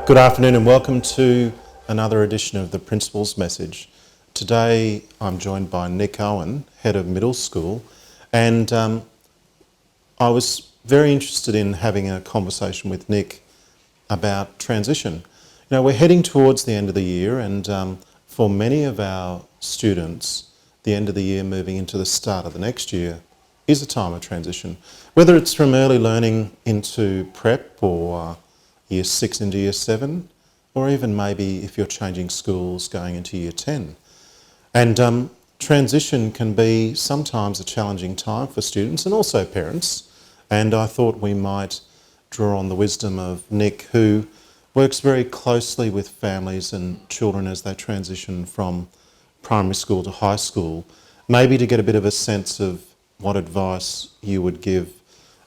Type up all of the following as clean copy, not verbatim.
Good afternoon and welcome to another edition of the Principal's Message. Today I'm joined by Nick Owen, Head of Middle School, and I was very interested in having a conversation with Nick about transition. You know, we're heading towards the end of the year, and for many of our students, the end of the year moving into the start of the next year is a time of transition. Whether it's from early learning into prep or Year 6 into Year 7, or even maybe if you're changing schools going into Year 10. And transition can be sometimes a challenging time for students and also parents. And I thought we might draw on the wisdom of Nick, who works very closely with families and children as they transition from primary school to high school, maybe to get a bit of a sense of what advice you would give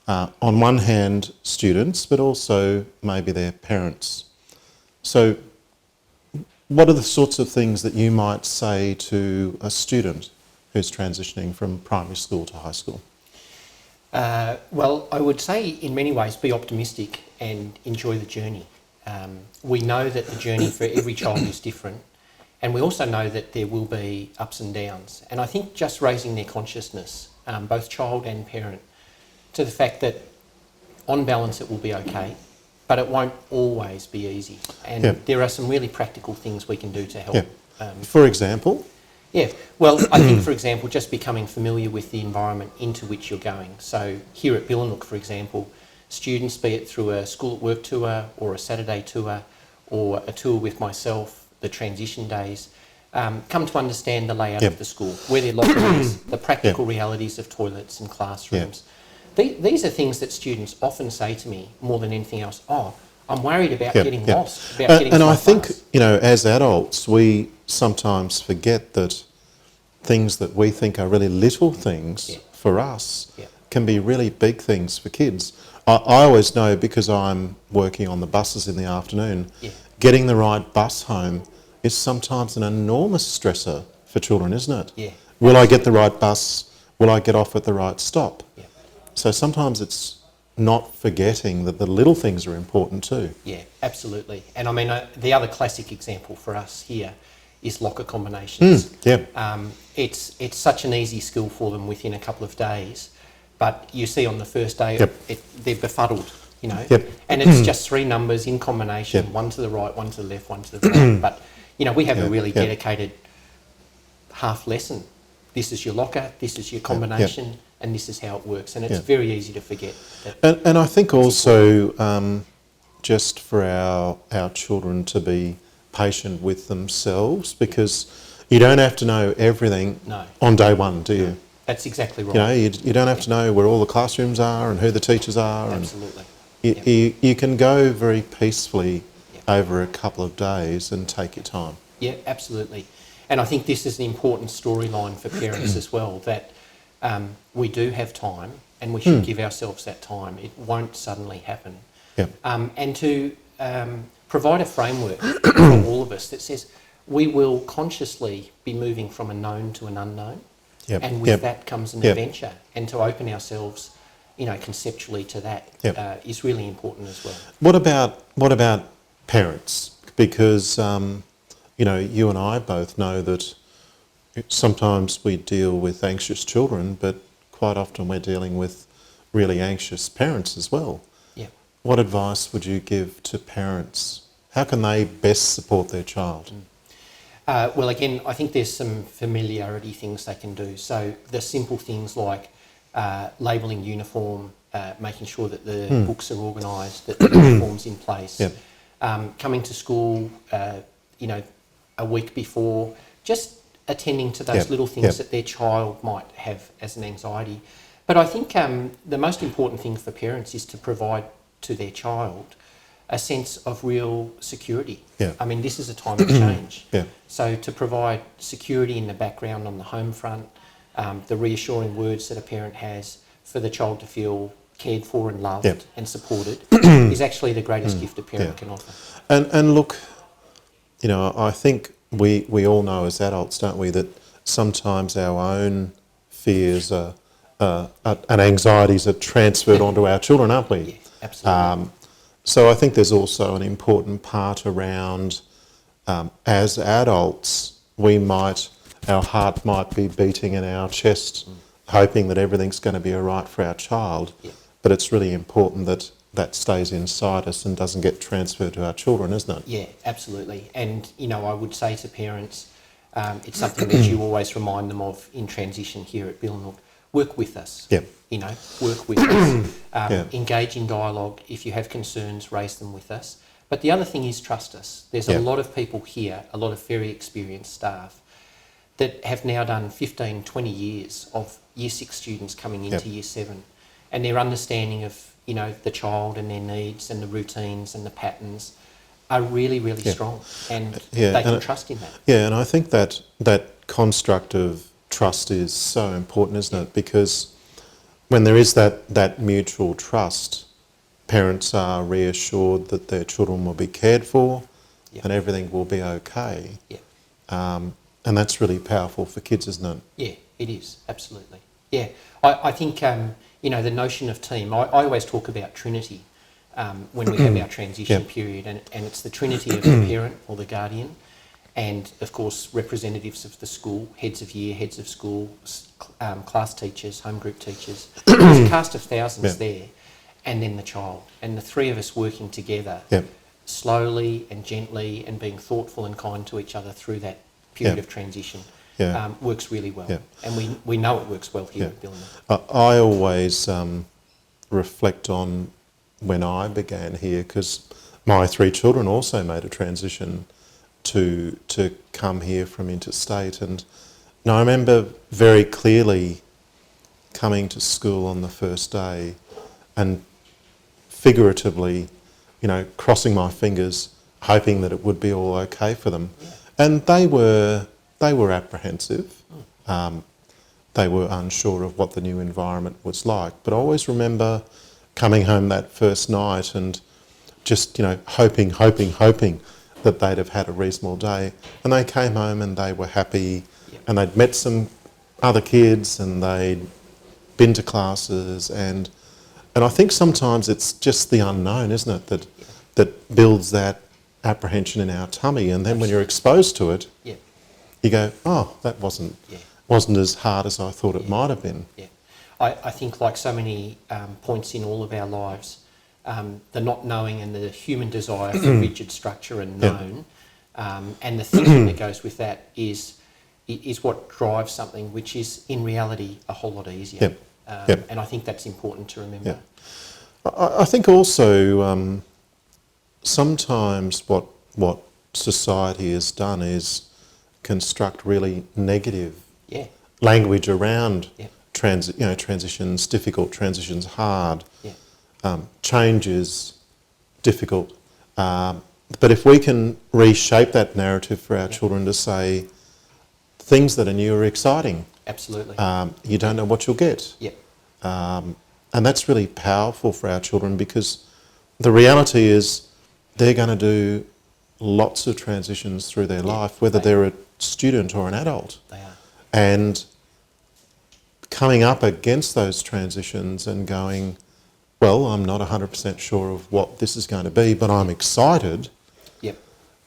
on one hand students, but also maybe their parents. So what are the sorts of things that you might say to a student who's transitioning from primary school to high school? Well, I would say in many ways be optimistic and enjoy the journey. We know that the journey for every child is different, and we also know that there will be ups and downs. And I think just raising their consciousness, both child and parent, to the fact that on balance it will be okay, but it won't always be easy. And there are some really practical things we can do to help. For example? Yeah, well, I think, for example, just becoming familiar with the environment into which you're going. So here at Billanook, for example, students, be it through a school at work tour or a Saturday tour or a tour with myself, the transition days, come to understand the layout of the school, where their locker is, the practical realities of toilets and classrooms. These are things that students often say to me more than anything else. Oh, I'm worried about getting lost, about getting and to I my think, class. you know, as adults, we sometimes forget that things that we think are really little things for us can be really big things for kids. I always know, because I'm working on the buses in the afternoon, getting the right bus home is sometimes an enormous stressor for children, isn't it? Yeah. Will I get the right bus? Will I get off at the right stop? So sometimes it's not forgetting that the little things are important too. Yeah, absolutely. And I mean, the other classic example for us here is locker combinations. It's such an easy skill for them within a couple of days, but you see on the first day they're befuddled, you know, and it's just three numbers in combination, one to the right, one to the left, one to the right. But, you know, we have a really dedicated half lesson. This is your locker, this is your combination, and this is how it works. And it's very easy to forget. And I think also just for our children to be patient with themselves, because you don't have to know everything on day one, do you? That's exactly right. You know, you don't have to know where all the classrooms are and who the teachers are. Absolutely. And you can go very peacefully over a couple of days and take your time. Yeah, absolutely. And I think this is an important storyline for parents as well, that we do have time and we should give ourselves that time. It won't suddenly happen. And to provide a framework for all of us that says we will consciously be moving from a known to an unknown. And with that comes an adventure. And to open ourselves, you know, conceptually to that is really important as well. What about parents? Because you know, you and I both know that sometimes we deal with anxious children, but quite often we're dealing with really anxious parents as well. What advice would you give to parents? How can they best support their child? Well, again, I think there's some familiarity things they can do. So the simple things like labelling uniform, making sure that the books are organised, that the uniform's in place, coming to school, you know, a week before, just attending to those little things that their child might have as an anxiety. But I think the most important thing for parents is to provide to their child a sense of real security. I mean, this is a time of change. So to provide security in the background on the home front, the reassuring words that a parent has for the child to feel cared for and loved and supported is actually the greatest gift a parent can offer. And look, you know, I think we all know as adults, don't we, that sometimes our own fears and anxieties are transferred onto our children, aren't we? Absolutely. So I think there's also an important part around, as adults, our heart might be beating in our chest, hoping that everything's going to be all right for our child. Yeah. But it's really important that that stays inside us and doesn't get transferred to our children, isn't it? Yeah, absolutely. And, I would say to parents, it's something that you always remind them of in transition here at Billanook. Work with us. Yeah. Work with us. Yeah. Engage in dialogue. If you have concerns, raise them with us. But the other thing is trust us. There's Yeah. a lot of people here, a lot of very experienced staff that have now done 15, 20 years of Year 6 students coming into Year 7. And their understanding of, the child and their needs and the routines and the patterns are really, really strong. And they can trust in that. Yeah, and I think that constructive trust is so important, isn't it? Because when there is that mutual trust, parents are reassured that their children will be cared for and everything will be okay. Yeah. And that's really powerful for kids, isn't it? Yeah, it is, absolutely. Yeah, I think, the notion of team, I always talk about Trinity when we have our transition period, and it's the Trinity of the parent or the guardian, and of course representatives of the school, heads of year, heads of school, class teachers, home group teachers. There's a cast of thousands there, and then the child. And the three of us working together slowly and gently and being thoughtful and kind to each other through that period of transition works really well. Yeah. And we know it works well here at Billanook. I always reflect on when I began here, because my three children also made a transition to come here from interstate. And I remember very clearly coming to school on the first day and figuratively, crossing my fingers, hoping that it would be all okay for them. Yeah. And they were apprehensive. They were unsure of what the new environment was like. But I always remember coming home that first night and just, hoping that they'd have had a reasonable day. And they came home and they were happy, and they'd met some other kids and they'd been to classes, and I think sometimes it's just the unknown, isn't it, that builds that apprehension in our tummy, and then when you're exposed to it, you go, oh, that wasn't as hard as I thought it might have been. Yeah, I think like so many points in all of our lives, the not knowing and the human desire for rigid structure and known, and the thinking that goes with that is what drives something which is in reality a whole lot easier. And I think that's important to remember. I think also sometimes what society has done is construct really negative language around transitions, difficult transitions, hard, changes, difficult. But if we can reshape that narrative for our children to say things that are new are exciting. Absolutely. You don't know what you'll get. And that's really powerful for our children, because the reality is they're going to do lots of transitions through their life, whether they're a student or an adult. They are. And coming up against those transitions and going, well, I'm not 100% sure of what this is going to be, but I'm excited,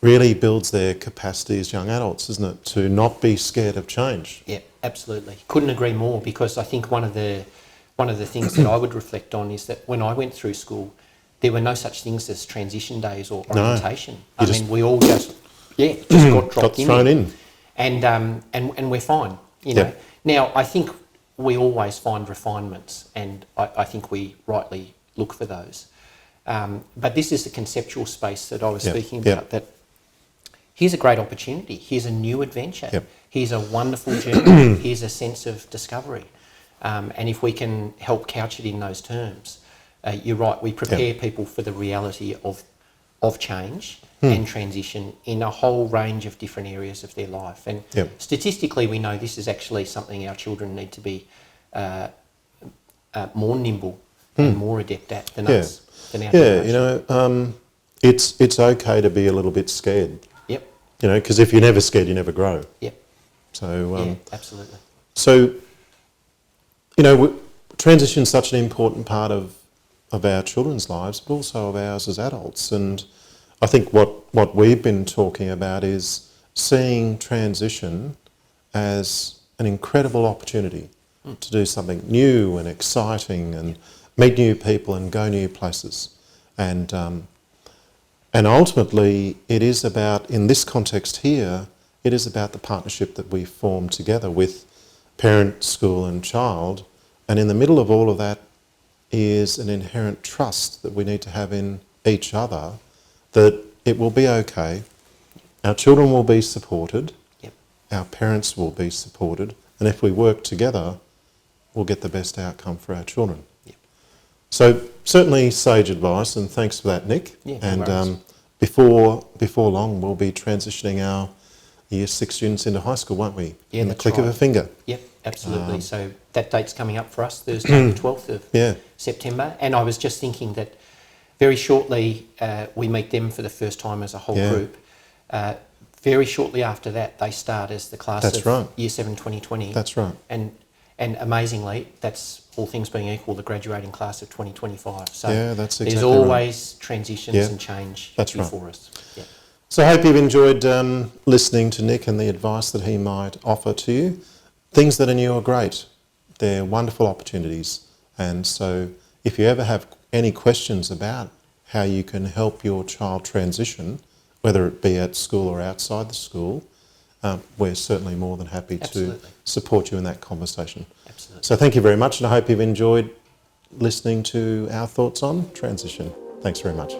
really builds their capacity as young adults, isn't it, to not be scared of change. Yeah, absolutely. Couldn't agree more, because I think one of the things that I would reflect on is that when I went through school, there were no such things as transition days or orientation. We all just got dropped thrown in. And we're fine, know. Now, I think we always find refinements, and I think we rightly look for those. But this is the conceptual space that I was speaking about, that here's a great opportunity, here's a new adventure, here's a wonderful journey, here's a sense of discovery. And if we can help couch it in those terms, you're right, we prepare people for the reality of change and transition in a whole range of different areas of their life. And statistically, we know this is actually something our children need to be more nimble and more adept at than us. Than our generation. It's okay to be a little bit scared. Because if you're never scared, you never grow. So absolutely. So, transition is such an important part of of our children's lives, but also of ours as adults. And I think what we've been talking about is seeing transition as an incredible opportunity to do something new and exciting and meet new people and go new places. And ultimately, it is about, in this context here, it is about the partnership that we form together with parent, school and child. And in the middle of all of that is an inherent trust that we need to have in each other, that it will be okay, our children will be supported, Yep. our parents will be supported, and if we work together, we'll get the best outcome for our children. Yep. So certainly sage advice, and thanks for that, Nick. Yeah, no and worries. before long, we'll be transitioning our Year 6 students into high school, won't we? Yeah, in the that's click of right. a finger. Yep, absolutely. So that date's coming up for us, Thursday, the 12th of Yeah. September. And I was just thinking that very shortly we meet them for the first time as a whole Yeah. group. Very shortly after that, they start as the class That's of right. Year 7 2020. That's right. And amazingly, that's, all things being equal, the graduating class of 2025. So Yeah, that's exactly there's right. always transitions Yeah, and change that's right. before us. Yeah. So I hope you've enjoyed listening to Nick and the advice that he might offer to you. Things that are new are great. They're wonderful opportunities. And so if you ever have any questions about how you can help your child transition, whether it be at school or outside the school, we're certainly more than happy Absolutely. to support you in that conversation. Absolutely. So thank you very much, and I hope you've enjoyed listening to our thoughts on transition. Thanks very much.